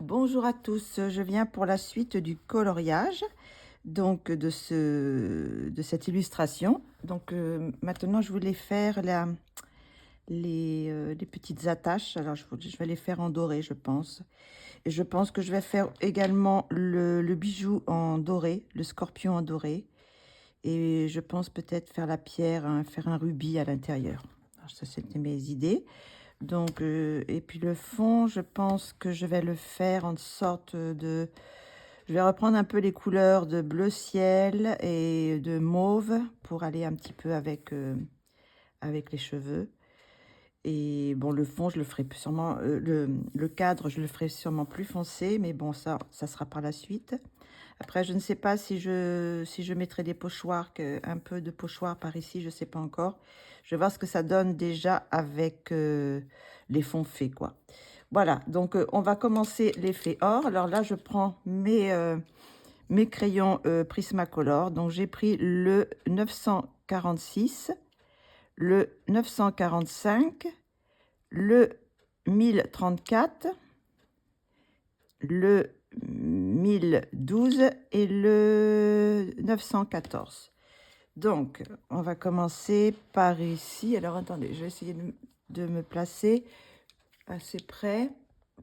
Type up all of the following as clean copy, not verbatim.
Bonjour à tous, je viens pour la suite du coloriage donc de cette illustration. Donc maintenant je voulais faire les petites attaches. Alors je vais les faire en doré, je pense. Et je pense que je vais faire également le bijou en doré, le scorpion en doré. Et je pense peut-être faire la pierre, hein, faire un rubis à l'intérieur. Ça, c'était mes idées. Donc, et puis le fond, je pense que je vais le faire en sorte de... Je vais reprendre un peu les couleurs de bleu ciel et de mauve pour aller un petit peu avec, avec les cheveux. Et bon, le fond, je le ferai sûrement... le cadre, je le ferai sûrement plus foncé, mais bon, ça sera par la suite. Après, je ne sais pas si je mettrai des pochoirs, un peu de pochoir par ici, je ne sais pas encore. Je vais voir ce que ça donne déjà avec les fonds faits, quoi. Voilà, donc on va commencer l'effet or. Alors là, je prends mes crayons Prismacolor. Donc j'ai pris le 946, le 945, le 1034, le 1012 et le 914. Donc, on va commencer par ici. Alors, attendez, je vais essayer de me placer assez près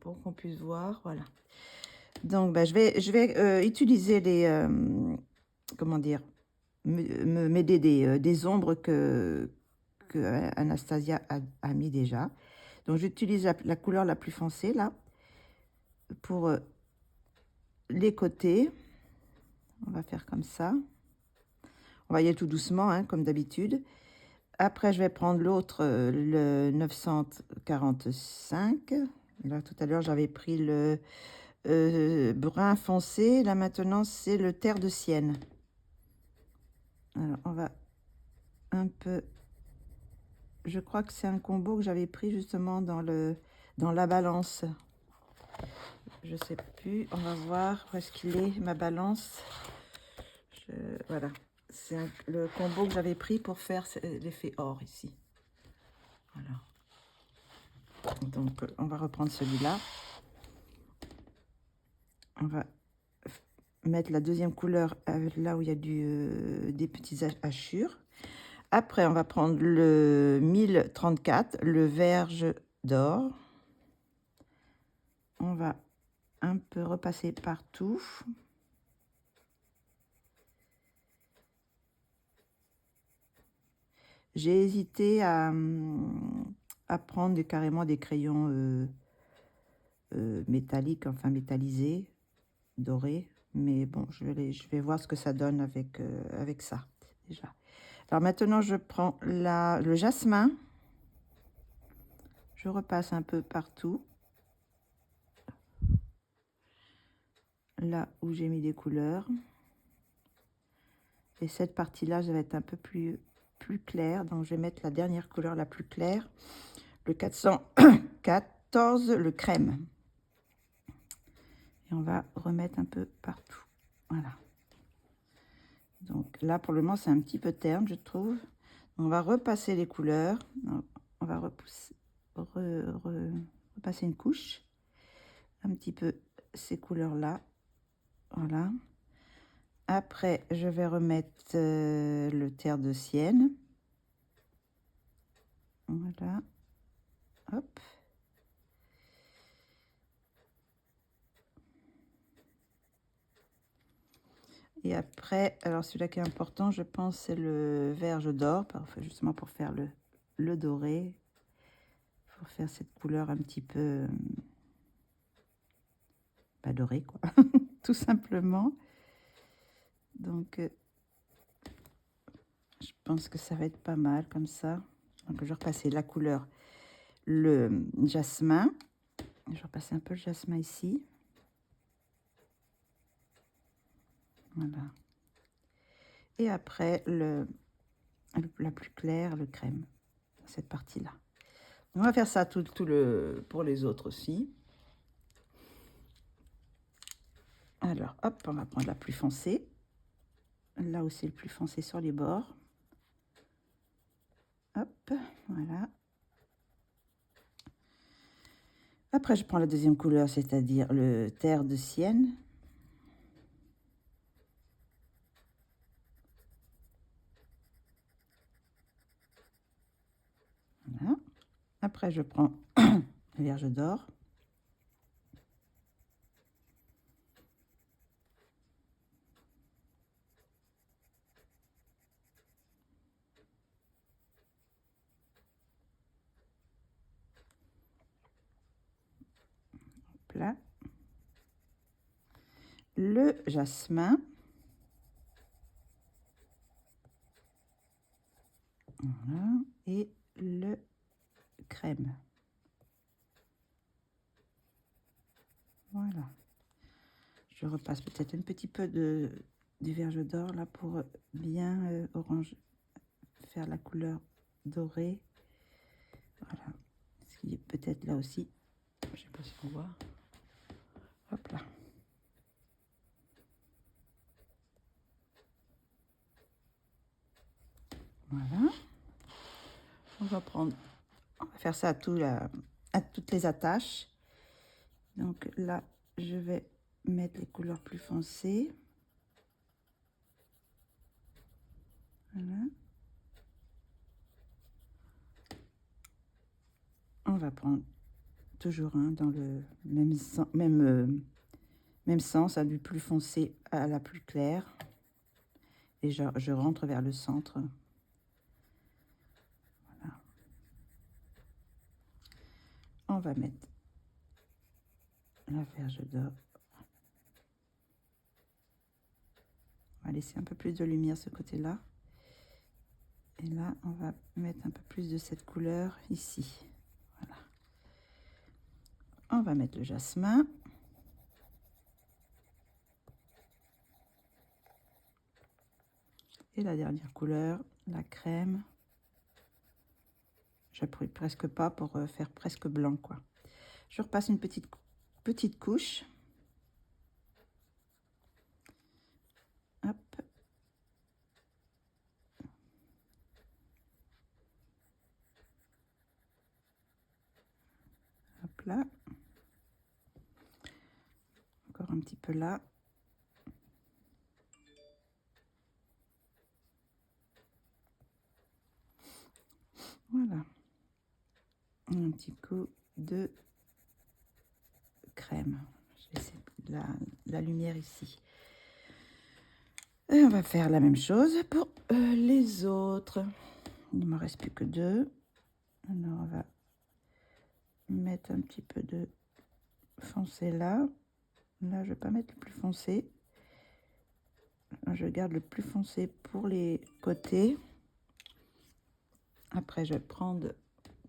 pour qu'on puisse voir. Voilà. Donc, ben, je vais utiliser les... comment dire, m'aider des ombres que Anastasia a mis déjà. Donc, j'utilise la couleur la plus foncée, là, pour les côtés. On va faire comme ça. On va y aller tout doucement, hein, comme d'habitude. Après, je vais prendre l'autre, le 945. Et là, tout à l'heure, j'avais pris le brun foncé. Là, maintenant, c'est le terre de sienne. Alors, on va un peu... Je crois que c'est un combo que j'avais pris justement dans la balance. Je sais plus. On va voir où est-ce qu'il est, ma balance. Voilà. C'est le combo que j'avais pris pour faire l'effet or ici. Voilà. Donc, on va reprendre celui-là. On va mettre la deuxième couleur là où il y a des petites hachures. Après, on va prendre le 1034, le verge d'or. On va un peu repasser partout. J'ai hésité à prendre carrément des crayons métalliques, enfin métallisés, dorés. Mais bon, je vais voir ce que ça donne avec, avec ça, déjà. Alors maintenant, je prends le jasmin. Je repasse un peu partout. Là où j'ai mis des couleurs. Et cette partie-là, ça va être un peu plus clair. Donc, je vais mettre la dernière couleur la plus claire. Le 414, le crème. Et on va remettre un peu partout. Voilà. Donc là, pour le moment, c'est un petit peu terne, je trouve. On va repasser les couleurs. On va repasser une couche. Un petit peu ces couleurs-là. Voilà. Après, je vais remettre le terre de sienne. Voilà. Hop. Et après, alors celui-là qui est important, je pense, c'est le verge d'or, justement pour faire le doré. Pour faire cette couleur un petit peu... pas dorée, quoi. Tout simplement. Donc, je pense que ça va être pas mal comme ça. Donc, je vais repasser la couleur, le jasmin. Je vais passer un peu le jasmin ici. Voilà. Et après, la plus claire, le crème, cette partie-là. On va faire ça pour les autres aussi. Alors, hop, on va prendre la plus foncée. Là où c'est le plus foncé sur les bords. Hop, voilà. Après, je prends la deuxième couleur, c'est-à-dire le terre de Sienne. Voilà. Après, je prends le vierge d'or. Là. Le jasmin. Voilà. Et le crème. Voilà. Je repasse peut-être un petit peu du vierge d'or là pour bien orange, faire la couleur dorée. Voilà. Ce qui est peut-être là aussi. Je sais pas si on voit. Hop là. Voilà. On va faire ça à toutes les attaches. Donc là, je vais mettre les couleurs plus foncées. Voilà. On va prendre toujours dans le même sens, du plus foncé à la plus claire. Et je rentre vers le centre. Voilà. On va mettre la vierge d'or. On va laisser un peu plus de lumière ce côté-là. Et là, on va mettre un peu plus de cette couleur ici. Voilà. On va mettre le jasmin. Et la dernière couleur, la crème. J'appuie presque pas pour faire presque blanc, quoi. Je repasse une petite couche. Hop. Hop là. Encore un petit peu là. Voilà. Un petit coup de crème. Je vais essayer la lumière ici. Et on va faire la même chose pour les autres. Il ne me reste plus que 2. Alors, on va mettre un petit peu de foncé là. Là, je ne vais pas mettre le plus foncé. Je garde le plus foncé pour les côtés. Après, je vais prendre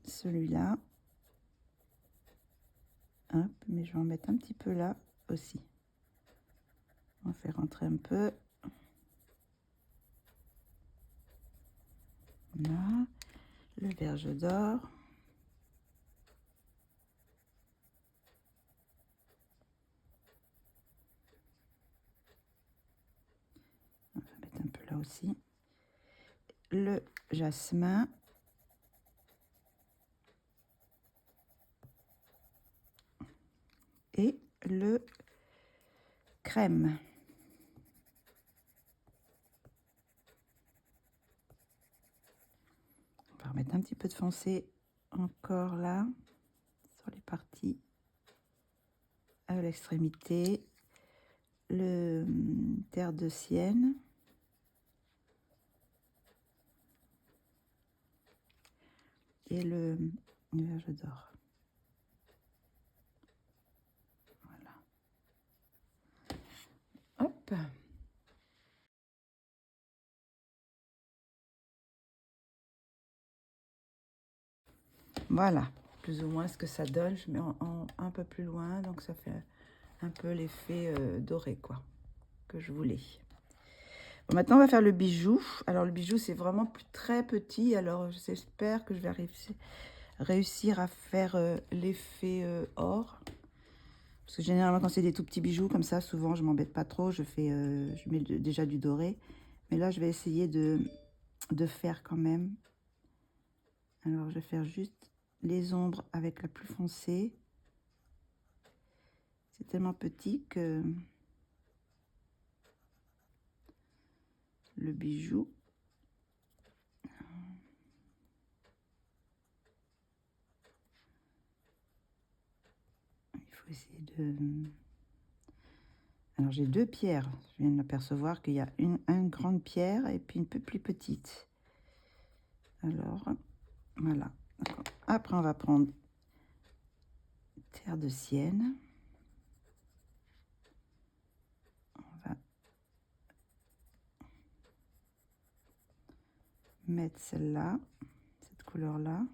celui-là. Hop, mais je vais en mettre un petit peu là aussi. On va faire rentrer un peu. Là, le vierge d'or. On va mettre un peu là aussi. Le jasmin. Et le crème. On va remettre un petit peu de foncé encore là, sur les parties à l'extrémité. Le terre de Sienne. Et le nuage d'or. Voilà. Hop. Voilà. plus ou moins ce que ça donne. Je mets un peu plus loin, donc ça fait un peu l'effet doré, quoi, que je voulais. Bon, maintenant, on va faire le bijou. Alors, le bijou, c'est vraiment très petit. Alors, j'espère que je vais réussir à faire l'effet or. Parce que généralement, quand c'est des tout petits bijoux comme ça, souvent, je m'embête pas trop. Je mets déjà du doré. Mais là, je vais essayer de faire quand même. Alors, je vais faire juste les ombres avec la plus foncée. C'est tellement petit que le bijou... Il faut essayer de... Alors, j'ai deux pierres. Je viens de m'apercevoir qu'il y a une grande pierre et puis une peu plus petite. Alors, voilà. Après, on va prendre terre de sienne. On va mettre celle-là, cette couleur-là.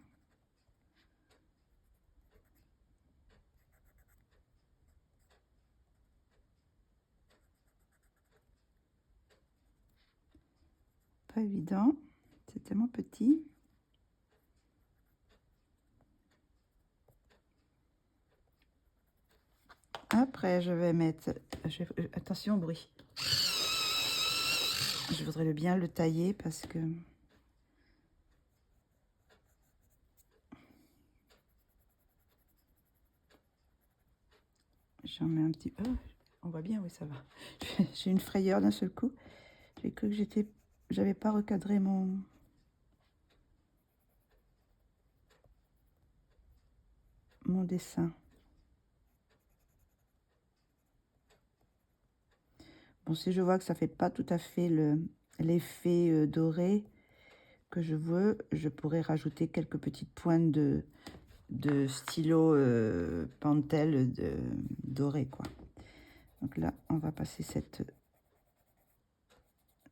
Pas évident, c'est tellement petit. Après, je vais mettre... attention au bruit. Je voudrais bien le tailler parce que... J'en mets un petit... Oh, on voit bien, oui, ça va. J'ai une frayeur d'un seul coup. J'ai cru que j'avais pas recadré mon dessin. Bon, si je vois que ça fait pas tout à fait l'effet doré que je veux, je pourrais rajouter quelques petites pointes de stylo Pentel doré, quoi. Donc là, on va passer cette...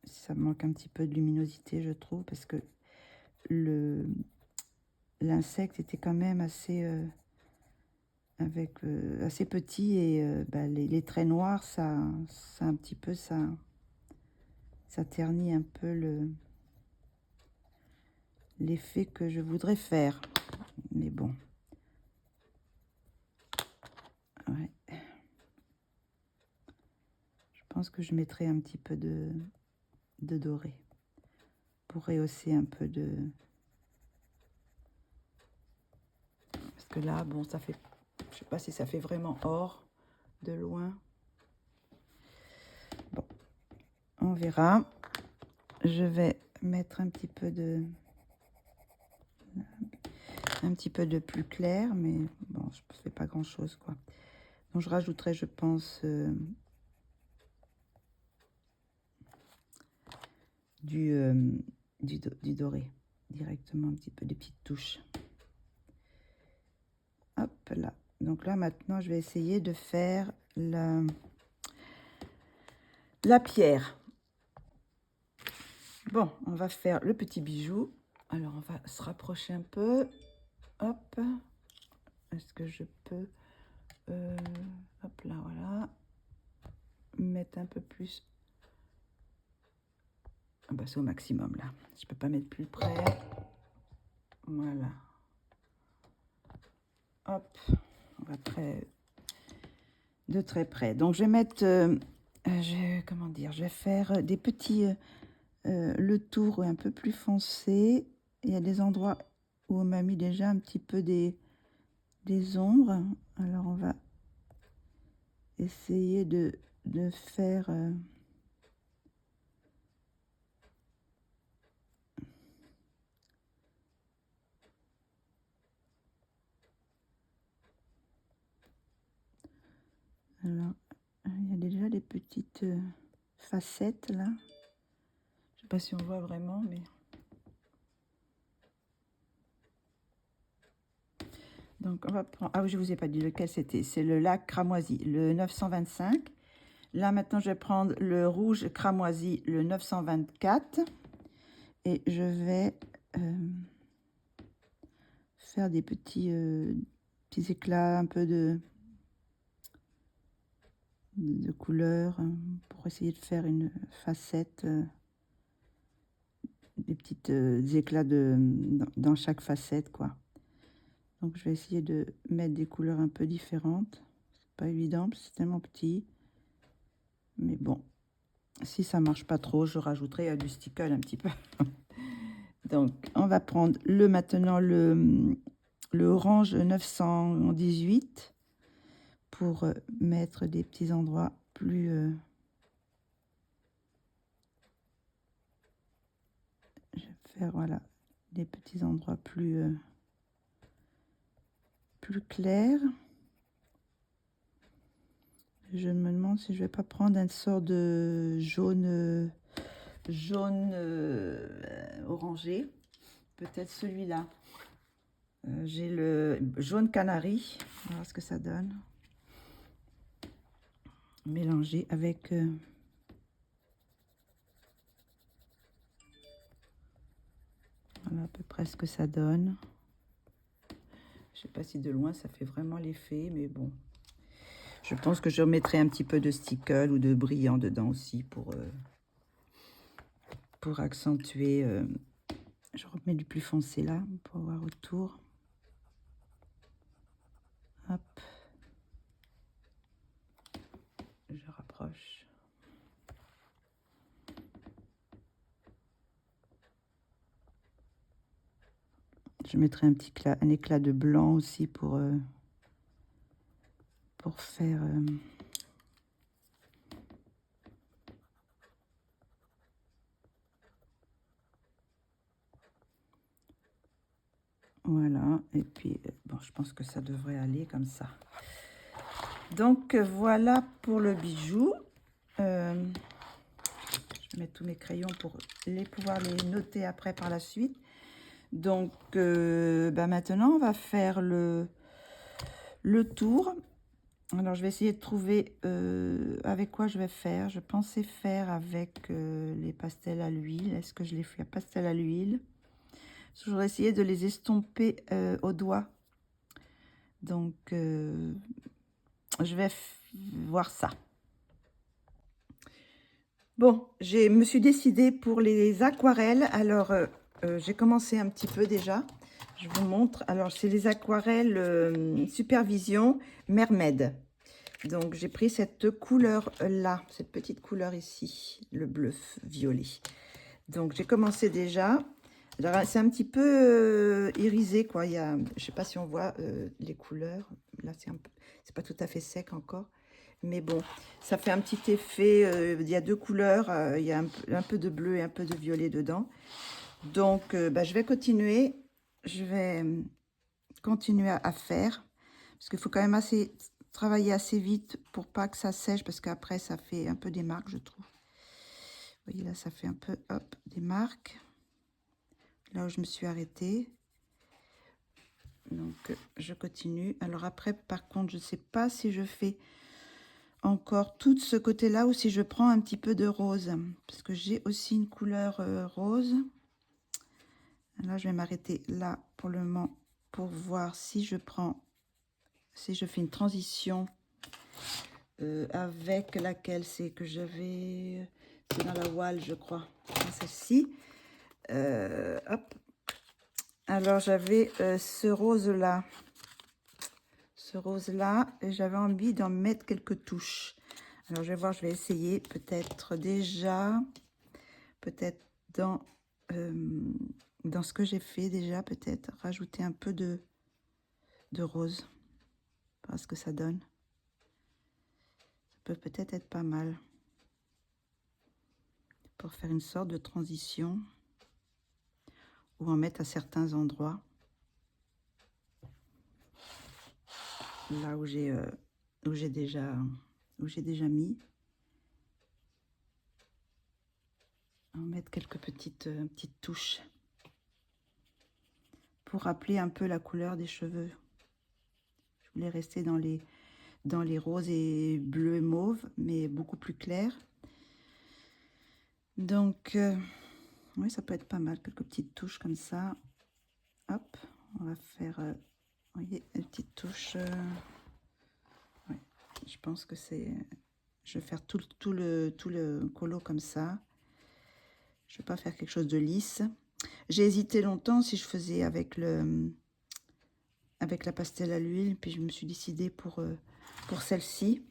Ça manque un petit peu de luminosité, je trouve, parce que l'insecte était quand même assez... assez petit et bah, les traits noirs, ça un petit peu, ça ternit un peu l'effet que je voudrais faire. Mais bon. Ouais. Je pense que je mettrai un petit peu de doré pour rehausser un peu de... Parce que là, bon, ça fait... Je sais pas si ça fait vraiment or de loin. Bon, on verra. Je vais mettre un petit peu de plus clair, mais bon, je ne fais pas grand chose, quoi. Donc je rajouterai, je pense, du doré directement, un petit peu des petites touches. Hop là. Donc là maintenant je vais essayer de faire la pierre. Bon, on va faire le petit bijou. Alors on va se rapprocher un peu. Hop. Est-ce que je peux hop là, voilà, mettre un peu plus. Ah bah c'est au maximum là. Je peux pas mettre plus près. Voilà. Hop. On va de très près. Donc je vais mettre comment dire, je vais faire des petits le tour un peu plus foncé. Il y a des endroits où on m'a mis déjà un petit peu des ombres. Alors on va essayer de faire alors il y a déjà des petites facettes là. Je sais pas si on voit vraiment, mais donc on va prendre... Ah oui, je vous ai pas dit lequel c'était. C'est le lac cramoisi, le 925. Là maintenant je vais prendre le rouge cramoisi, le 924. Et je vais faire des petits éclats, un peu de couleur, pour essayer de faire une facette, des éclats dans chaque facette, quoi. Donc je vais essayer de mettre des couleurs un peu différentes. C'est pas évident parce que c'est tellement petit. Mais bon, si ça marche pas trop, je rajouterai du stickle un petit peu. Donc on va prendre maintenant le orange 918 pour mettre des petits endroits plus... je vais faire, voilà, des petits endroits plus clairs. Je me demande si je vais pas prendre une sorte de jaune orangé. Peut-être celui-là. J'ai le jaune canari. On va voir ce que ça donne. Mélanger avec... voilà à peu près ce que ça donne. Je sais pas si de loin ça fait vraiment l'effet, mais bon. Je pense que je remettrai un petit peu de stickle ou de brillant dedans aussi pour accentuer. Je remets du plus foncé là pour voir autour. Hop. Je rapproche. Je mettrai un éclat de blanc aussi pour faire... voilà, et puis bon, je pense que ça devrait aller comme ça. Donc voilà pour le bijou. Je vais mettre tous mes crayons pour pouvoir les noter après par la suite. Donc maintenant on va faire le tour. Alors je vais essayer de trouver avec quoi je vais faire. Je pensais faire avec les pastels à l'huile. Est-ce que je les fais à pastel à l'huile? Je voudrais essayer de les estomper au doigt. Donc je vais voir ça. Bon, je me suis décidée pour les aquarelles. Alors, j'ai commencé un petit peu déjà. Je vous montre. Alors, c'est les aquarelles Supervision Mermaid. Donc, j'ai pris cette couleur-là, cette petite couleur ici, le bleu violet. Donc, j'ai commencé déjà. C'est un petit peu irisé, quoi. Il y a, je sais pas si on voit les couleurs. Là, c'est pas tout à fait sec encore. Mais bon, ça fait un petit effet. Il y a deux couleurs. Il y a un peu de bleu et un peu de violet dedans. Donc, je vais continuer. Je vais continuer à faire. Parce qu'il faut quand même travailler assez vite pour pas que ça sèche. Parce qu'après, ça fait un peu des marques, je trouve. Vous voyez, là, ça fait un peu, hop, des marques. Là où je me suis arrêtée. Donc, je continue. Alors après, par contre, je ne sais pas si je fais encore tout ce côté-là ou si je prends un petit peu de rose. Parce que j'ai aussi une couleur rose. Là, je vais m'arrêter là pour le moment pour voir si je fais une transition avec laquelle c'est que j'avais... C'est dans la voile, je crois. Celle-ci. Hop. Alors, j'avais ce rose-là. Ce rose-là, et j'avais envie d'en mettre quelques touches. Alors, je vais voir, je vais essayer peut-être déjà, peut-être dans ce que j'ai fait déjà, peut-être rajouter un peu de rose. Voir ce que ça donne. Ça peut peut-être être pas mal. Pour faire une sorte de transition. Ou en mettre à certains endroits. Là où j'ai déjà mis. En mettre quelques petites touches. Pour rappeler un peu la couleur des cheveux. Je voulais rester dans les roses et bleus et mauves, mais beaucoup plus clair. Donc, oui, ça peut être pas mal, quelques petites touches comme ça. Hop, On va faire, vous voyez, une petite touche. Ouais, je pense que c'est... Je vais faire tout le colo comme ça. Je ne vais pas faire quelque chose de lisse. J'ai hésité longtemps si je faisais avec la pastel à l'huile. Puis je me suis décidée pour celle-ci,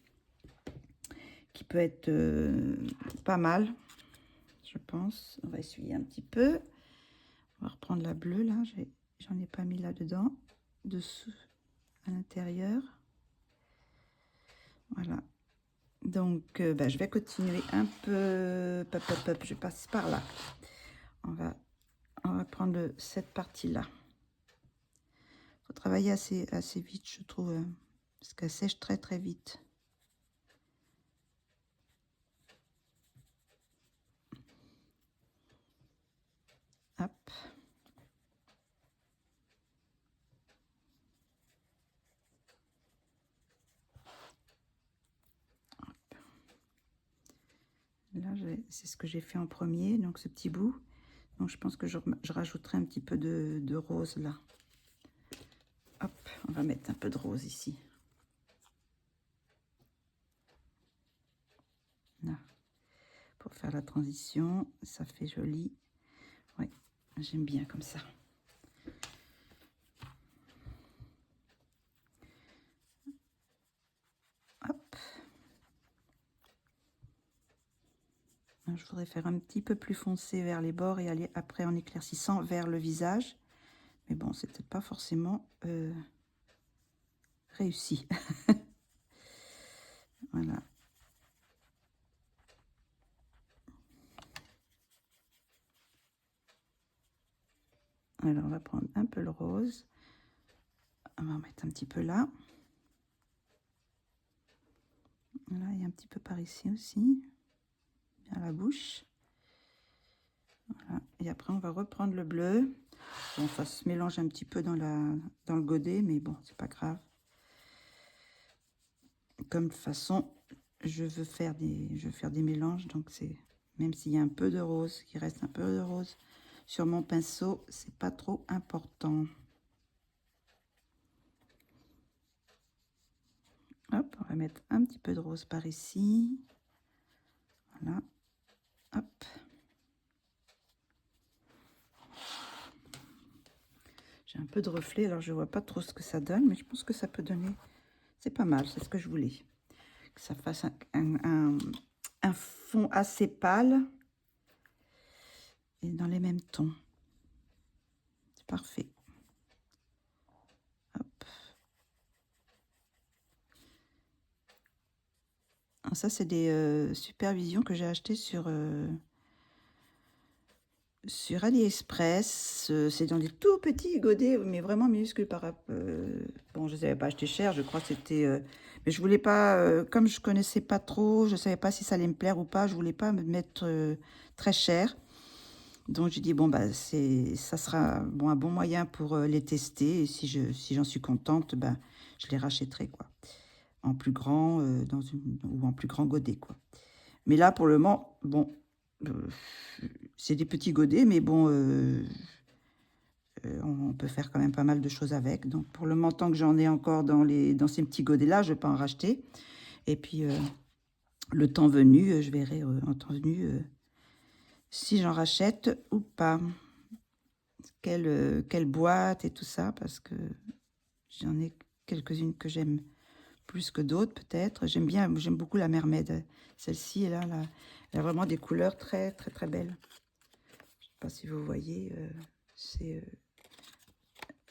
qui peut être pas mal, je pense. On va essuyer un petit peu. On va reprendre la bleue, là. J'en ai pas mis là-dedans. Dessous, à l'intérieur. Voilà. Donc, je vais continuer un peu. Hop, hop, hop, je passe par là. On va prendre cette partie-là. Il faut travailler assez vite, je trouve, parce qu'elle sèche très très vite. Hop. Là, c'est ce que j'ai fait en premier, donc ce petit bout. Donc je pense que je rajouterai un petit peu de rose là. Hop, on va mettre un peu de rose ici. Là, pour faire la transition, ça fait joli. Oui, j'aime bien comme ça. Hop. Je voudrais faire un petit peu plus foncé vers les bords et aller après en éclaircissant vers le visage. Mais bon, c'est peut-être pas forcément réussi. Voilà. Alors, on va prendre un peu le rose. On va en mettre un petit peu là. Là, il y a un petit peu par ici aussi. Bien la bouche. Voilà. Et après, on va reprendre le bleu. Bon, ça se mélange un petit peu dans le godet, mais bon, c'est pas grave. Comme de toute façon, je veux faire des mélanges, donc c'est... Même s'il y a un peu de rose, qu'il reste un peu de rose sur mon pinceau, c'est pas trop important. Hop, on va mettre un petit peu de rose par ici. Voilà. Hop. J'ai un peu de reflet, alors je vois pas trop ce que ça donne, mais je pense que ça peut donner... C'est pas mal, c'est ce que je voulais. Que ça fasse un fond assez pâle. Et dans les mêmes tons. C'est parfait. Hop. Alors ça, c'est des supervisions que j'ai achetées sur AliExpress. C'est dans des tout petits godets, mais vraiment minuscules par rapport... bon, je ne les avais pas achetés cher, je crois que c'était... mais je voulais pas... comme je connaissais pas trop, je savais pas si ça allait me plaire ou pas, je voulais pas me mettre très cher. Donc j'ai dit, bon, bah, ça sera bon, un bon moyen pour les tester. Et si j'en suis contente, bah, je les rachèterai, quoi. En plus grand, ou en plus grand godet, quoi. Mais là, pour le moment, bon, c'est des petits godets, mais bon, on peut faire quand même pas mal de choses avec. Donc pour le moment, tant que j'en ai encore dans ces petits godets-là, je vais pas en racheter. Et puis, le temps venu, je verrai en temps venu si j'en rachète ou pas. Quelle boîte et tout ça, parce que j'en ai quelques-unes que j'aime plus que d'autres, peut-être. J'aime beaucoup la Mermaid. Celle-ci, elle a vraiment des couleurs très, très, très belles. Je sais pas si vous voyez, c'est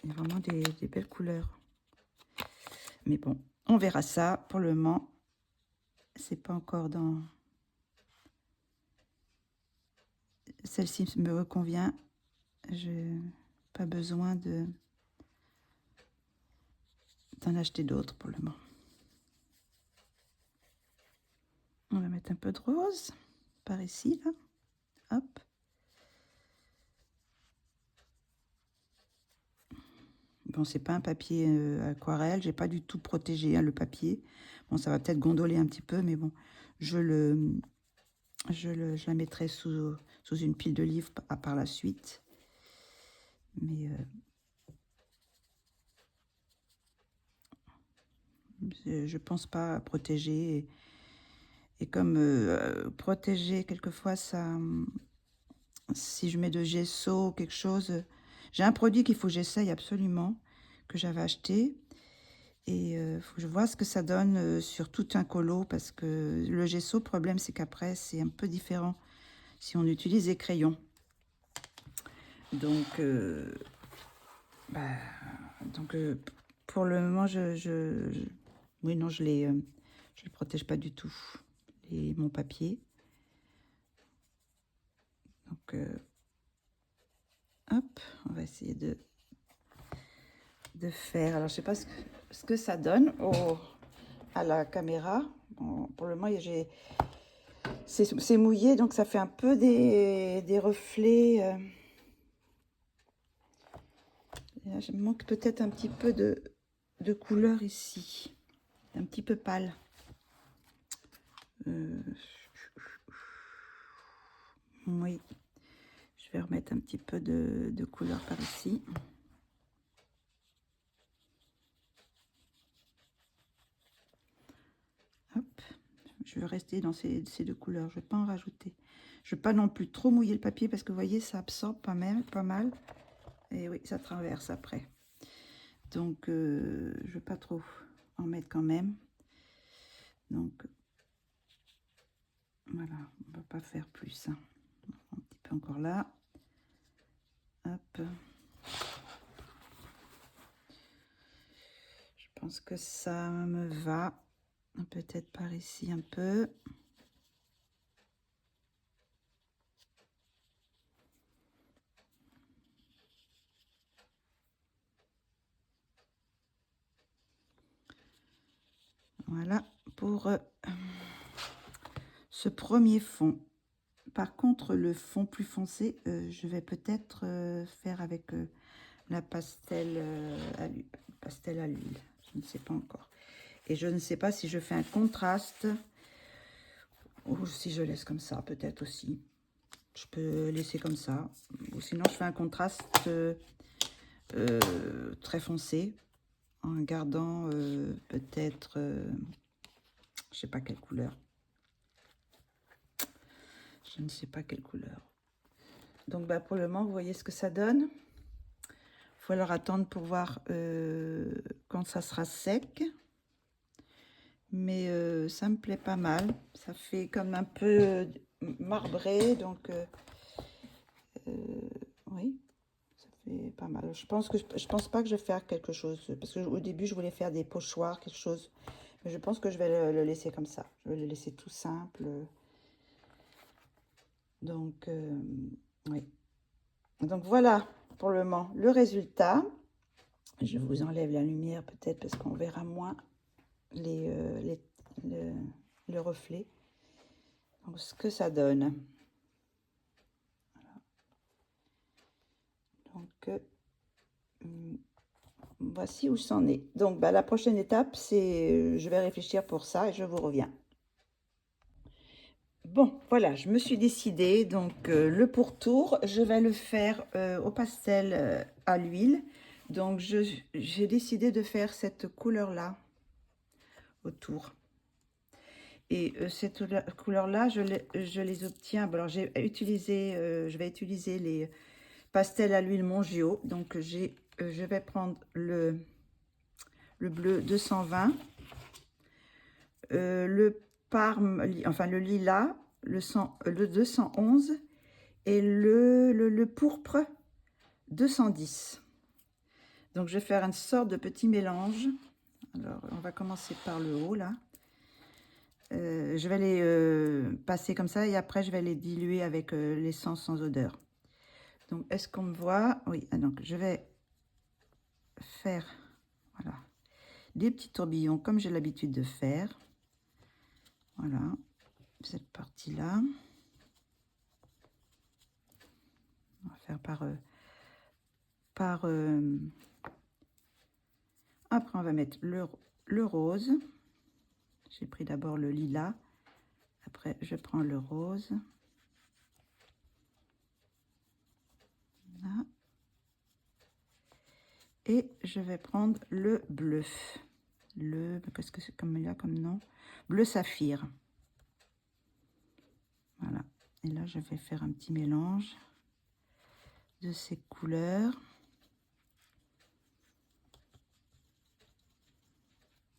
il y a vraiment des belles couleurs. Mais bon, on verra ça. Pour le moment, c'est pas encore dans... Celle-ci me convient. Je n'ai pas besoin d'en acheter d'autres pour le moment. On va mettre un peu de rose par ici, là. Hop. Bon, c'est pas un papier aquarelle, j'ai pas du tout protégé le papier. Bon, ça va peut-être gondoler un petit peu, mais bon, je la mettrai sous une pile de livres par la suite. Mais Je pense pas protéger. Et comme protéger, quelquefois, ça, si je mets de gesso ou quelque chose, j'ai un produit qu'il faut que j'essaye absolument, que j'avais acheté. Et faut que je vois ce que ça donne sur tout un colo, parce que le gesso, le problème, c'est qu'après, c'est un peu différent si on utilise des crayons. Donc, bah, donc pour le moment, oui, non, je le protège pas du tout, mon papier. Donc, hop, on va essayer de faire. Alors, je sais pas ce que ça donne à la caméra. Bon, pour le moment, c'est mouillé, donc ça fait un peu des reflets. Là, je manque peut-être un petit peu de couleur ici, un petit peu pâle. Oui, je vais remettre un petit peu de couleur par ici. Hop, je vais rester dans ces deux couleurs, je ne vais pas en rajouter. Je ne vais pas non plus trop mouiller le papier parce que vous voyez, ça absorbe pas mal. Et oui, ça traverse après. Donc, je ne vais pas trop en mettre quand même. Donc, voilà, on ne va pas faire plus. Un petit peu encore là. Hop. Je pense que ça me va. Peut-être par ici un peu. Voilà pour ce premier fond. Par contre, le fond plus foncé, je vais peut-être faire avec la pastel à l'huile. Je ne sais pas encore. Et je ne sais pas si je fais un contraste ou si je laisse comme ça, peut-être aussi. Je peux laisser comme ça. Ou sinon, je fais un contraste très foncé en gardant peut-être, je sais pas quelle couleur. Je ne sais pas quelle couleur. Donc, bah, pour le moment, vous voyez ce que ça donne. Il faut alors attendre pour voir quand ça sera sec. Mais ça me plaît pas mal. Ça fait comme un peu marbré. Donc, oui, ça fait pas mal. Je pense pas que je vais faire quelque chose. Parce qu'au début, je voulais faire des pochoirs, quelque chose. Mais je pense que je vais le laisser comme ça. Je vais le laisser tout simple. Donc, oui. Donc, voilà pour le moment le résultat. Je vous enlève la lumière peut-être parce qu'on verra moins le reflet. Donc, ce que ça donne. Donc, voici où c'en est. Donc, bah, la prochaine étape, c'est je vais réfléchir pour ça et je vous reviens. Bon, voilà, je me suis décidée. Donc, le pourtour, je vais le faire au pastel à l'huile. Donc, j'ai décidé de faire cette couleur-là autour. Et cette couleur-là, je les obtiens. Alors, je vais utiliser les pastels à l'huile Mongio. Donc, je vais prendre le bleu 220, le parme, enfin le lilas, le 211 et le pourpre 210. Donc, je vais faire une sorte de petit mélange. Alors, on va commencer par le haut, là. Je vais les passer comme ça et après, je vais les diluer avec l'essence sans odeur. Donc, est-ce qu'on me voit? Oui, donc je vais faire, voilà, des petits tourbillons comme j'ai l'habitude de faire. Voilà, cette partie-là. On va faire après, on va mettre le rose. J'ai pris d'abord le lilas. Après, je prends le rose. Là. Et je vais prendre le bleu. qu'est-ce que c'est comme là comme nom? Bleu saphir. Voilà. Et là, je vais faire un petit mélange de ces couleurs.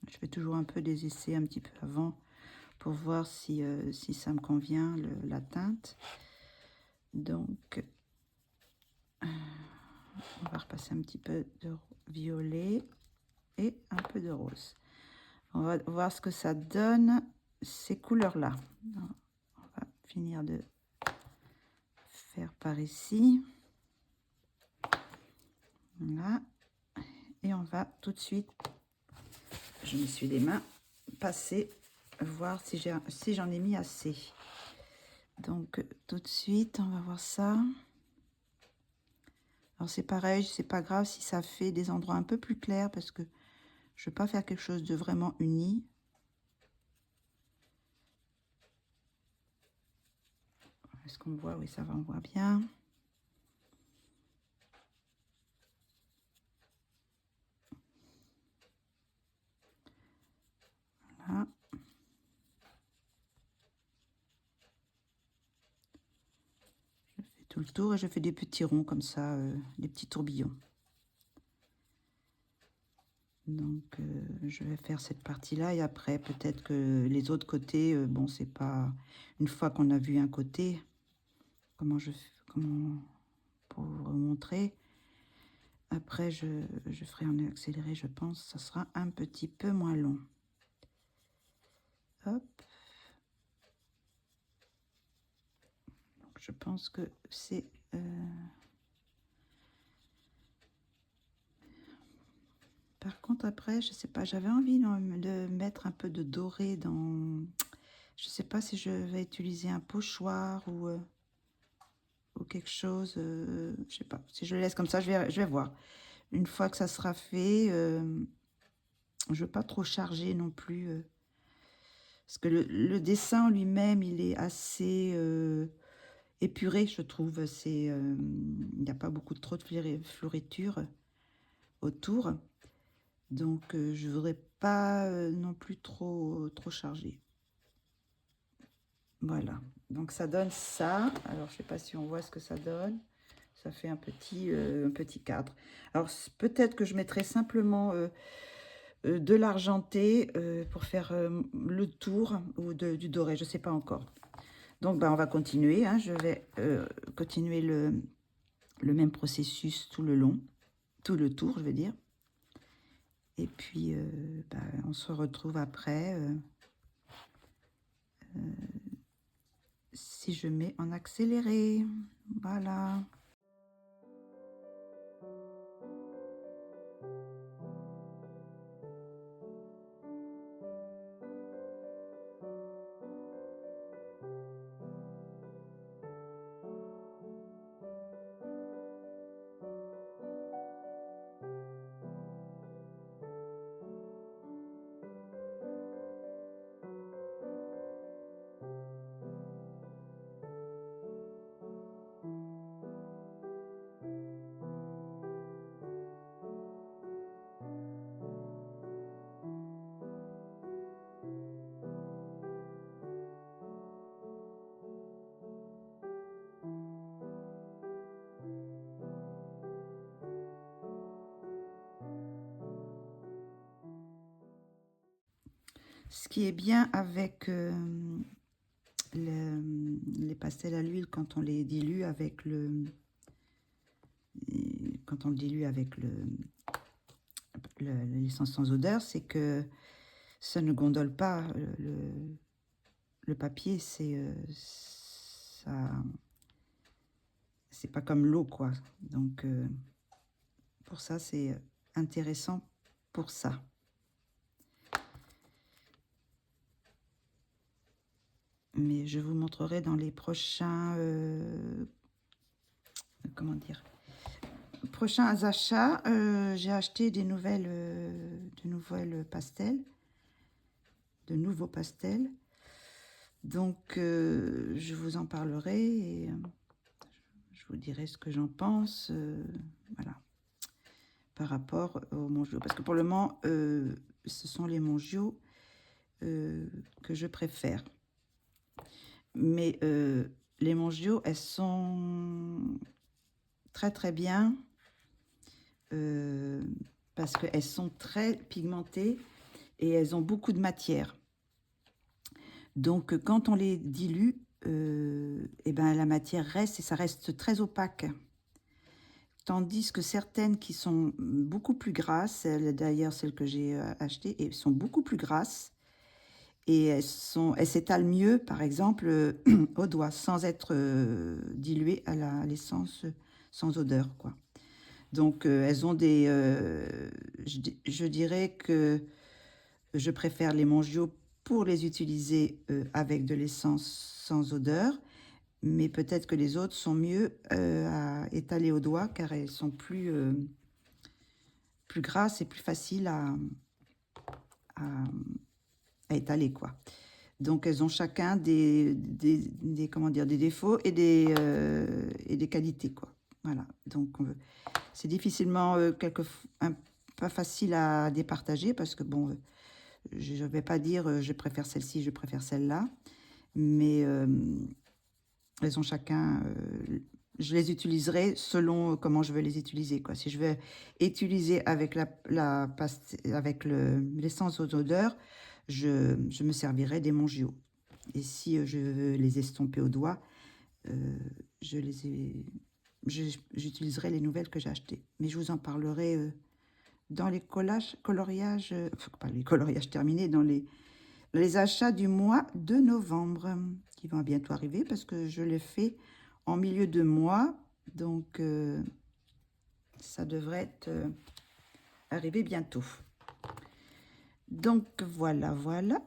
Je fais toujours un peu des essais un petit peu avant pour voir si, si ça me convient, la teinte. Donc, on va repasser un petit peu de violet et un peu de rose. On va voir ce que ça donne, ces couleurs-là. On va finir de faire par ici. Voilà. Et on va tout de suite, je m'essuie les mains, passer, voir si j'en ai mis assez. Donc, tout de suite, on va voir ça. Alors, c'est pareil, c'est pas grave si ça fait des endroits un peu plus clairs parce que je veux pas faire quelque chose de vraiment uni. Est-ce qu'on voit? Oui, ça va, on voit bien. Voilà. Je fais tout le tour et je fais des petits ronds comme ça, des petits tourbillons. Donc, je vais faire cette partie-là et après, peut-être que les autres côtés, bon, c'est pas... Une fois qu'on a vu un côté, comment pour vous montrer, après, je ferai en accéléré, je pense, ça sera un petit peu moins long. Hop. Donc, je pense que c'est... Par contre, après, je sais pas, j'avais envie de mettre un peu de doré dans... Je sais pas si je vais utiliser un pochoir ou quelque chose, je sais pas. Si je le laisse comme ça, je vais voir. Une fois que ça sera fait, je veux pas trop charger non plus. Parce que le dessin lui-même, il est assez épuré, je trouve. Il n'y a pas beaucoup trop de fioritures autour. Donc, je voudrais pas non plus trop charger. Voilà. Donc, ça donne ça. Alors, je sais pas si on voit ce que ça donne. Ça fait un petit cadre. Alors, peut-être que je mettrai simplement de l'argenté pour faire le tour ou du doré. Je ne sais pas encore. Donc, on va continuer. Hein. Je vais continuer le même processus tout le long. Tout le tour, je veux dire. Et puis, on se retrouve après. Si je mets en accéléré. Voilà. Ce qui est bien avec les pastels à l'huile quand on les dilue avec l'essence sans odeur, c'est que ça ne gondole pas le papier. C'est pas comme l'eau, quoi. Donc pour ça, c'est intéressant pour ça. Mais je vous montrerai dans les prochains comment dire, prochains achats. J'ai acheté de nouveaux pastels. Donc je vous en parlerai et je vous dirai ce que j'en pense. Voilà, par rapport au Monjou. Parce que pour le moment, ce sont les mongios que je préfère. Mais les mongios, elles sont très très bien parce qu'elles sont très pigmentées et elles ont beaucoup de matière. Donc quand on les dilue, et ben, la matière reste et ça reste très opaque. Tandis que certaines qui sont beaucoup plus grasses, d'ailleurs celles que j'ai achetées, et sont beaucoup plus grasses, et elles s'étalent mieux, par exemple, au doigt, sans être diluées à l'essence sans odeur, quoi. Donc, elles ont des... je dirais que je préfère les mongios pour les utiliser avec de l'essence sans odeur, mais peut-être que les autres sont mieux à étaler au doigt, car elles sont plus grasses et plus faciles à étaler, quoi. Donc, elles ont chacun comment dire, des défauts et des qualités, quoi. Voilà. Donc, c'est difficilement pas facile à départager parce que, bon, je ne vais pas dire je préfère celle-ci, je préfère celle-là. Mais elles ont chacun... je les utiliserai selon comment je veux les utiliser, quoi. Si je veux utiliser avec avec l'essence aux odeurs, je me servirai des mongios. Et si je veux les estomper au doigt, j'utiliserai les nouvelles que j'ai achetées. Mais je vous en parlerai dans les coloriages, enfin pas les coloriages terminés, dans les achats du mois de novembre, qui vont bientôt arriver parce que je les fais en milieu de mois. Donc, ça devrait arriver bientôt. Donc, voilà, voilà.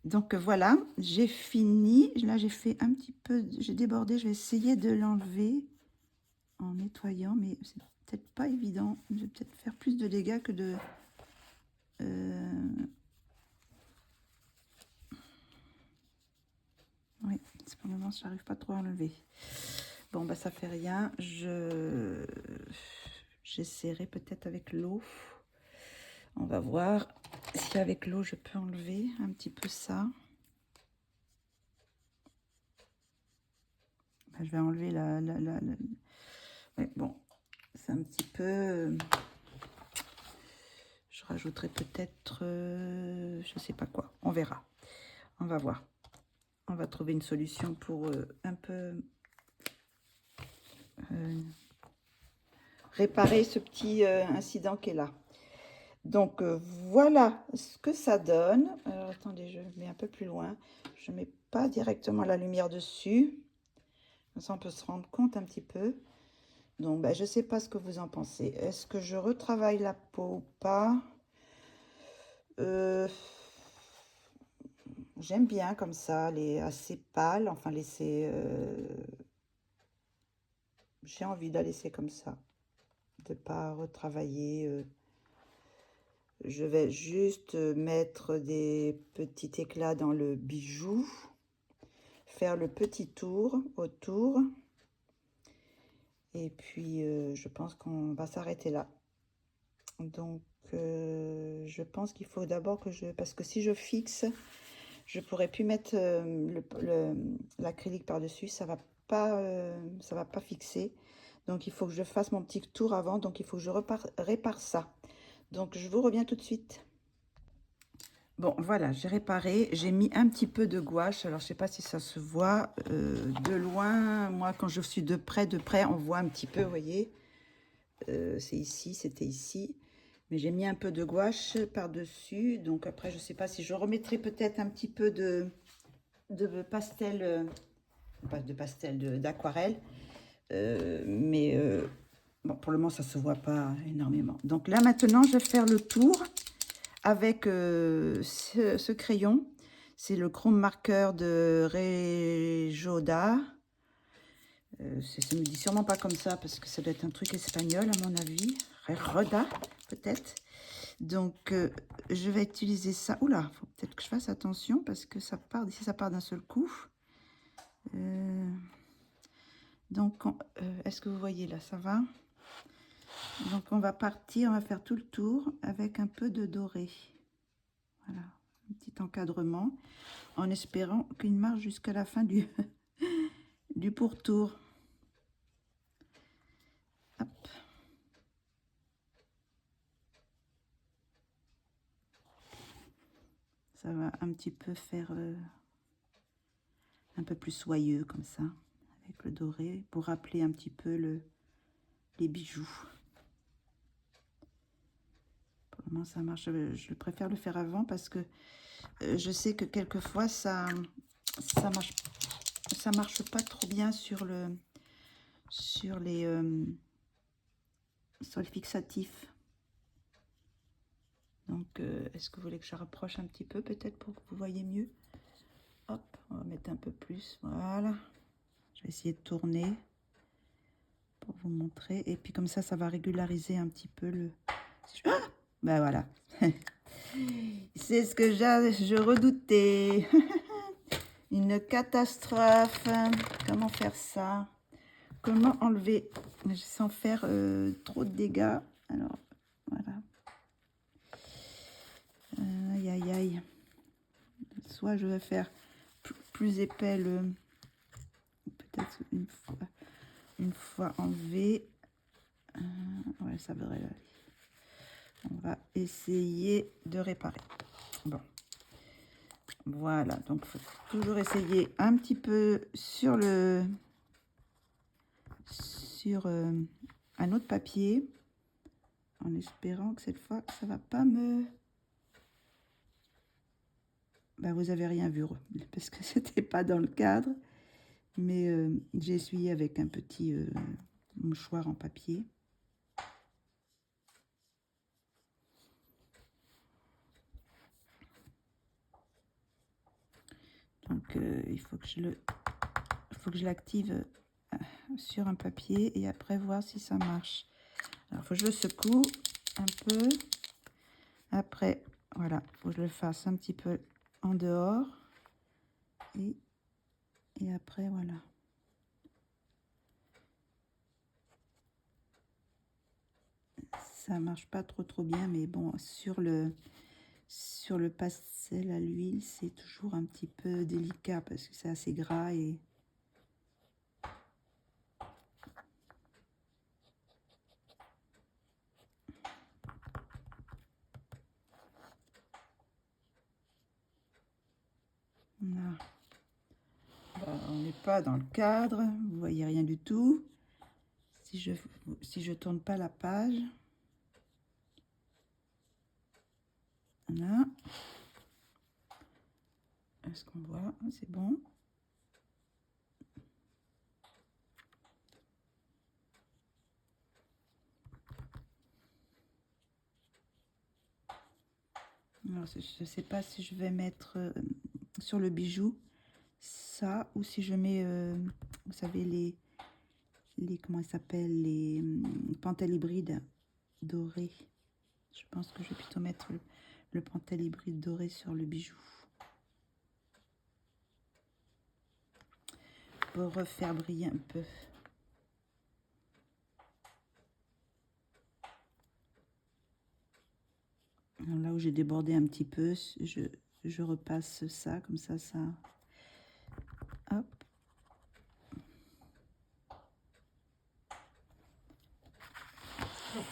Donc voilà, j'ai fini. Là, j'ai fait un petit peu, j'ai débordé. Je vais essayer de l'enlever en nettoyant, mais c'est peut-être pas évident. Je vais peut-être faire plus de dégâts que de... Oui, c'est pour le moment, je n'arrive pas trop à enlever. Bon, bah ça fait rien. J'essaierai peut-être avec l'eau. On va voir si avec l'eau, je peux enlever un petit peu ça. Bah, je vais enlever Ouais, bon, c'est un petit peu... Je rajouterai peut-être... je sais pas quoi. On verra. On va voir. On va trouver une solution pour un peu... réparer ce petit incident qui est là. Donc, voilà ce que ça donne. Alors, attendez, je mets un peu plus loin. Je ne mets pas directement la lumière dessus. Comme ça, on peut se rendre compte un petit peu. Donc, ben, je ne sais pas ce que vous en pensez. Est-ce que je retravaille la peau ou pas? J'aime bien comme ça, elle est assez pâle. Enfin, j'ai envie de la laisser comme ça. De ne pas retravailler... Je vais juste mettre des petits éclats dans le bijou, faire le petit tour autour. Et puis, je pense qu'on va s'arrêter là. Donc, je pense qu'il faut d'abord que je... Parce que si je fixe, je pourrais plus mettre l'acrylique par-dessus. Ça va pas fixer. Donc, il faut que je fasse mon petit tour avant. Donc, il faut que je répare ça. Donc, je vous reviens tout de suite. Bon, voilà, j'ai réparé. J'ai mis un petit peu de gouache. Alors, je sais pas si ça se voit de loin. Moi, quand je suis de près, on voit un petit peu, vous voyez. C'est ici, c'était ici. Mais j'ai mis un peu de gouache par-dessus. Donc, après, je sais pas si je remettrai peut-être un petit peu de pastel pas de pastel, d'aquarelle. Mais bon, pour le moment, ça se voit pas énormément. Donc là, maintenant, je vais faire le tour avec ce crayon. C'est le chrome marqueur de Rejoda. Ça me dit sûrement pas comme ça parce que ça doit être un truc espagnol à mon avis. Rejoda, peut-être. Donc, je vais utiliser ça. Oula, faut peut-être que je fasse attention parce que ça part d'ici, ça part d'un seul coup. Donc, est-ce que vous voyez là, ça va? Donc, on va partir, on va faire tout le tour avec un peu de doré. Voilà, un petit encadrement en espérant qu'il marche jusqu'à la fin du, du pourtour. Hop. Ça va un petit peu faire un peu plus soyeux comme ça, avec le doré, pour rappeler un petit peu les bijoux. Pour le moment, ça marche. Je préfère le faire avant parce que je sais que quelquefois, ça marche pas trop bien sur les fixatifs. Donc, est-ce que vous voulez que je rapproche un petit peu, peut-être, pour que vous voyez mieux? Hop, on va mettre un peu plus, voilà. Je vais essayer de tourner pour vous montrer. Et puis comme ça va régulariser un petit peu le... Ah, ben voilà. C'est ce que je redoutais. Une catastrophe. Comment faire ça? Comment enlever sans faire trop de dégâts? Alors, voilà. Aïe, aïe, aïe. Soit je vais faire plus épais peut-être une fois enlevé. Ouais, ça devrait aller. On va essayer de réparer. Bon. Voilà, donc il faut toujours essayer un petit peu sur un autre papier, en espérant que cette fois ça va pas me... Ben, vous avez rien vu parce que c'était pas dans le cadre, mais j'ai essuyé avec un petit mouchoir en papier. Donc il faut que je l'active sur un papier et après voir si ça marche. Alors il faut que je le secoue un peu. Après, voilà, il faut que je le fasse un petit peu en dehors. Et après, voilà. Ça marche pas trop bien, mais bon, sur le pastel à l'huile, c'est toujours un petit peu délicat parce que c'est assez gras et... Voilà. On n'est pas dans le cadre, vous voyez rien du tout. Si je tourne pas la page, voilà. Est-ce qu'on voit? C'est bon. Alors, je ne sais pas si je vais mettre sur le bijou ça ou si je mets, vous savez, comment ils s'appellent, les pentelles hybrides dorées. Je pense que je vais plutôt mettre le pentel hybride doré sur le bijou pour refaire briller un peu. Alors là où j'ai débordé un petit peu, je repasse ça, comme ça. Hop.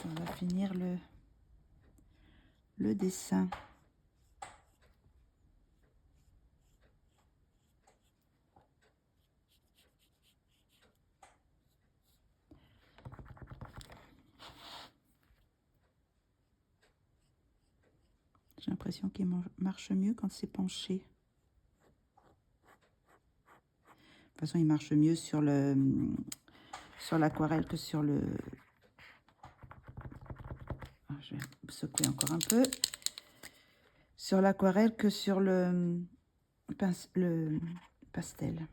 On va finir le dessin. J'ai l'impression qu'il marche mieux quand c'est penché. façon, il marche mieux sur l'aquarelle que sur le... Ah, je vais secouer encore un peu. Sur l'aquarelle que sur le pastel.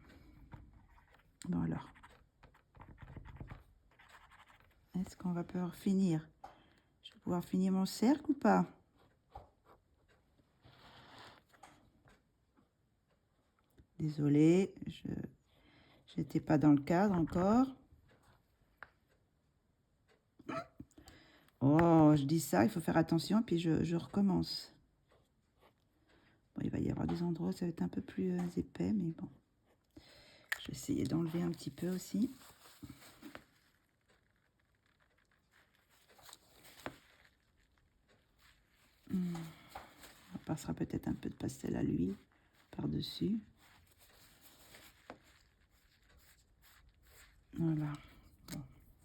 Bon alors. Est-ce qu'on va pouvoir finir? Je vais pouvoir finir mon cercle ou pas? Désolée, je n'étais pas dans le cadre encore. Oh, je dis ça, il faut faire attention, puis je recommence. Bon, il va y avoir des endroits où ça va être un peu plus épais, mais bon. Je vais essayer d'enlever un petit peu aussi. On passera peut-être un peu de pastel à l'huile par-dessus. Voilà. Bon,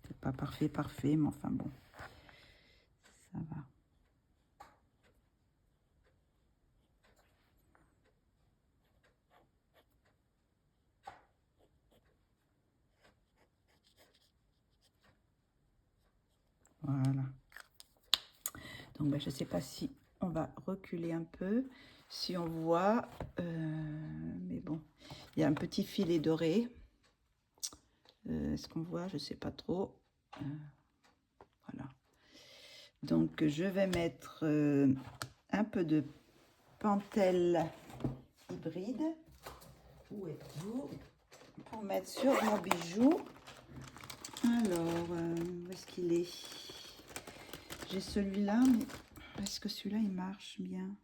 c'est pas parfait, mais enfin bon. Ça va. Voilà. Donc, ben, je ne sais pas si on va reculer un peu, si on voit, mais bon, il y a un petit filet doré. Est-ce qu'on voit? Je ne sais pas trop. Voilà. Donc, je vais mettre un peu de Pentel hybride. Où êtes-vous? Pour mettre sur mon bijou. Alors, où est-ce qu'il est? J'ai celui-là, mais est-ce que celui-là, il marche bien?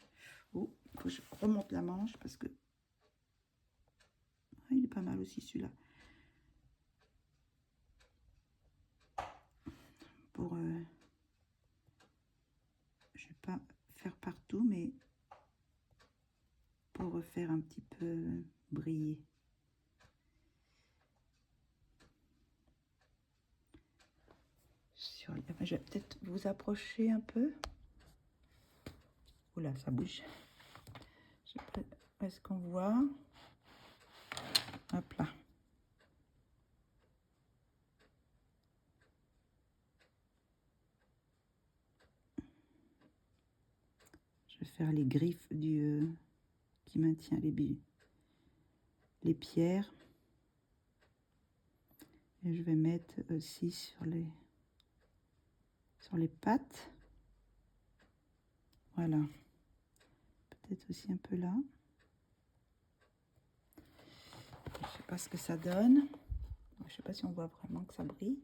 Oh, il faut que je remonte la manche parce que... Ah, il est pas mal aussi, celui-là. Pour... je vais pas faire partout, mais pour refaire un petit peu briller. Je vais peut-être vous approcher un peu. Oula, ça bouge. Est-ce qu'on voit? Hop là. Je vais faire les griffes qui maintient les pierres. Et je vais mettre aussi sur les pattes. Voilà. Peut-être aussi un peu là. Je sais pas ce que ça donne. Je sais pas si on voit vraiment que ça brille.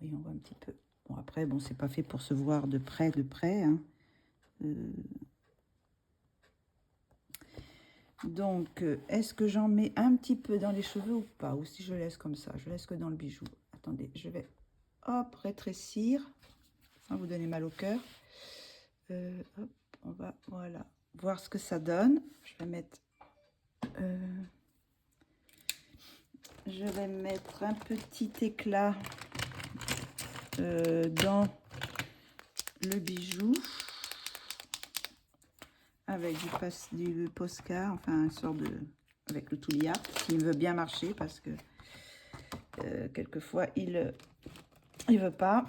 Oui, on voit un petit peu. Bon, après, bon, c'est pas fait pour se voir de près, hein. Donc, est-ce que j'en mets un petit peu dans les cheveux ou pas? Ou si je laisse comme ça? Je laisse que dans le bijou. Attendez, je vais, hop, rétrécir. Sans vous donner mal au cœur. Hop, on va, voilà, voir ce que ça donne. Je vais mettre... un petit éclat dans le bijou avec du Posca, enfin une sorte de... avec le Tulia, qui veut bien marcher parce que quelquefois il veut pas.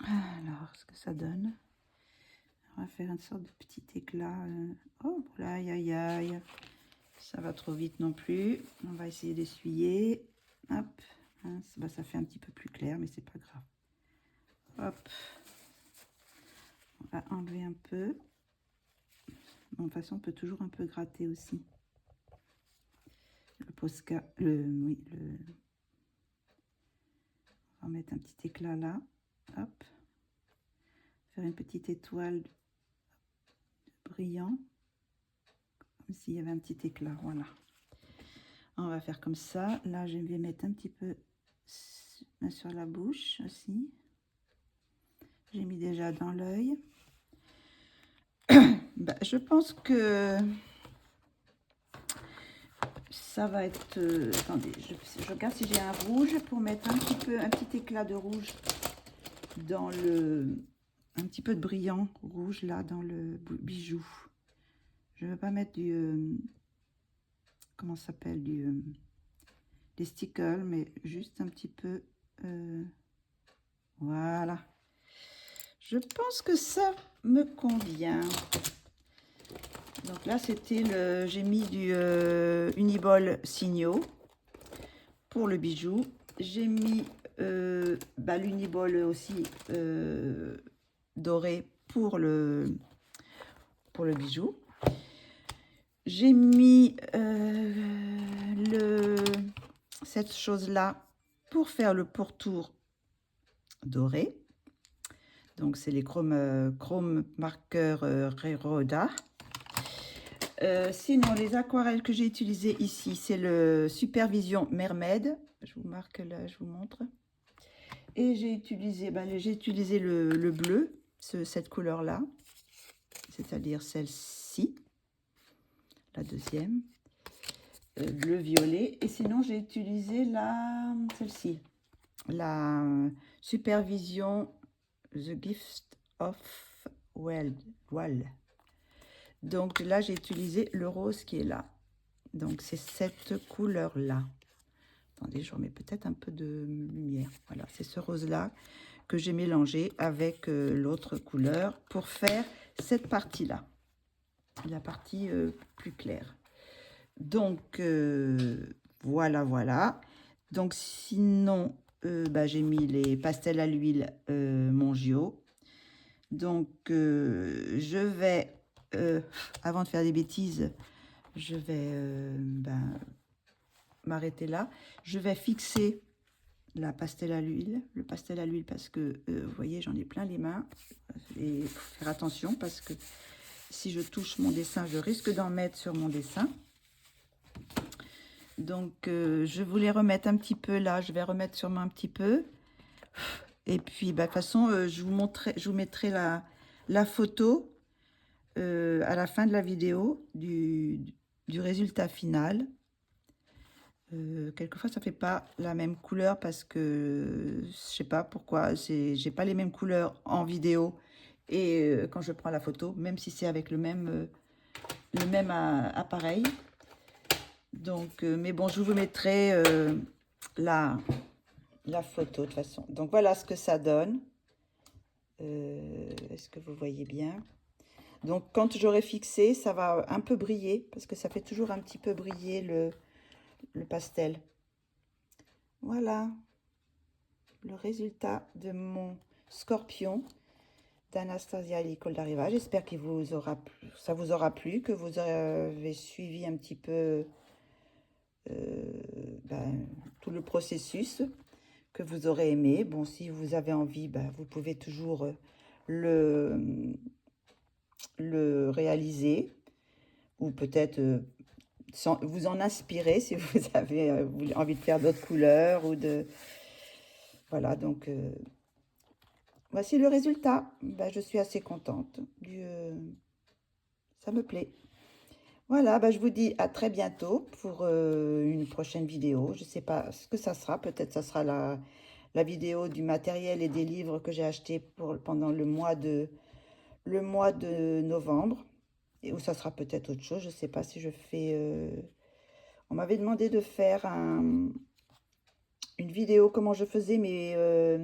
Alors, ce que ça donne. On va faire une sorte de petit éclat. Oh, là, aïe, aïe, aïe. Ça va trop vite non plus. On va essayer d'essuyer. Hop. Hein, ça fait un petit peu plus clair, mais c'est pas grave. Hop. On va enlever un peu. Bon, de toute façon, on peut toujours un peu gratter aussi. Le Posca, oui, on va mettre un petit éclat là. Hop. Faire une petite étoile brillant. Comme s'il y avait un petit éclat, voilà. On va faire comme ça. Là, je vais mettre un petit peu sur la bouche aussi. J'ai mis déjà dans l'œil. Ben, je pense que ça va être... attendez, je regarde si j'ai un rouge pour mettre un petit éclat de rouge dans le un petit peu de brillant rouge là dans le bijou. Je ne veux pas mettre du... comment ça s'appelle, des stickers, mais juste un petit peu... voilà. Je pense que ça me convient. Donc là, c'était le... J'ai mis du Uniball Signaux pour le bijou. J'ai mis l'Uniball aussi doré pour le bijou. J'ai mis cette chose-là pour faire le pourtour doré. Donc, c'est les chrome marqueurs Reroda. Sinon, les aquarelles que j'ai utilisées ici, c'est le Supervision Mermaid. Je vous marque là, je vous montre. Et j'ai utilisé, le bleu, cette couleur-là, c'est-à-dire celle-ci, la deuxième, bleu violet. Et sinon, j'ai utilisé celle-ci, la Supervision The Gift of Well. Donc là, j'ai utilisé le rose qui est là. Donc c'est cette couleur-là. Attendez, je remets peut-être un peu de lumière. Voilà, c'est ce rose-là que j'ai mélangé avec l'autre couleur pour faire cette partie-là. La partie plus claire. Donc, voilà. Donc, sinon, j'ai mis les pastels à l'huile Mongio. Donc, je vais, avant de faire des bêtises, je vais m'arrêter là. Je vais fixer le pastel à l'huile parce que, vous voyez, j'en ai plein les mains. Et il faut faire attention parce que si je touche mon dessin, je risque d'en mettre sur mon dessin. Donc, je voulais remettre un petit peu là. Je vais remettre sûrement un petit peu. Et puis, de toute façon, je vous mettrai la photo à la fin de la vidéo du résultat final. Quelquefois, ça fait pas la même couleur parce que je sais pas pourquoi. J'ai pas les mêmes couleurs en vidéo et quand je prends la photo, même si c'est avec le même appareil. Donc, mais bon, je vous mettrai la photo de toute façon. Donc, voilà ce que ça donne. Est-ce que vous voyez bien? Donc, quand j'aurai fixé, ça va un peu briller parce que ça fait toujours un petit peu briller le pastel. Voilà le résultat de mon scorpion d'Anastasia à l'école d'arrivage. J'espère que ça vous aura plu, que vous avez suivi un petit peu tout le processus, que vous aurez aimé. Bon, si vous avez envie, vous pouvez toujours le réaliser ou peut-être vous en inspirer si vous avez envie de faire d'autres couleurs ou de... Voilà, donc voici le résultat. Je suis assez contente. Ça me plaît. Voilà, je vous dis à très bientôt pour une prochaine vidéo. Je ne sais pas ce que ça sera. Peut-être ça sera la vidéo du matériel et des livres que j'ai achetés pendant le mois de novembre. Ou ça sera peut-être autre chose. Je ne sais pas si je fais... On m'avait demandé de faire une vidéo comment je faisais mes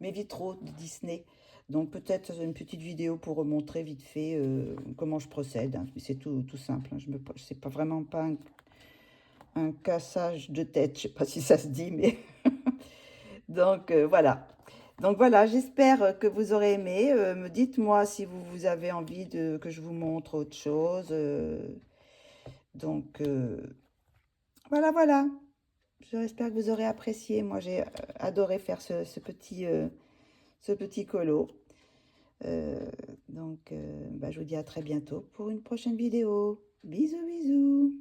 vitraux de Disney. Donc peut-être une petite vidéo pour montrer vite fait comment je procède. Hein. C'est tout simple. Hein. C'est pas vraiment pas un cassage de tête. Je sais pas si ça se dit, mais donc voilà. Donc voilà, j'espère que vous aurez aimé. Me dites-moi si vous avez envie que je vous montre autre chose. Donc voilà. J'espère que vous aurez apprécié. Moi, j'ai adoré faire ce petit colo. Donc, je vous dis à très bientôt pour une prochaine vidéo. Bisous.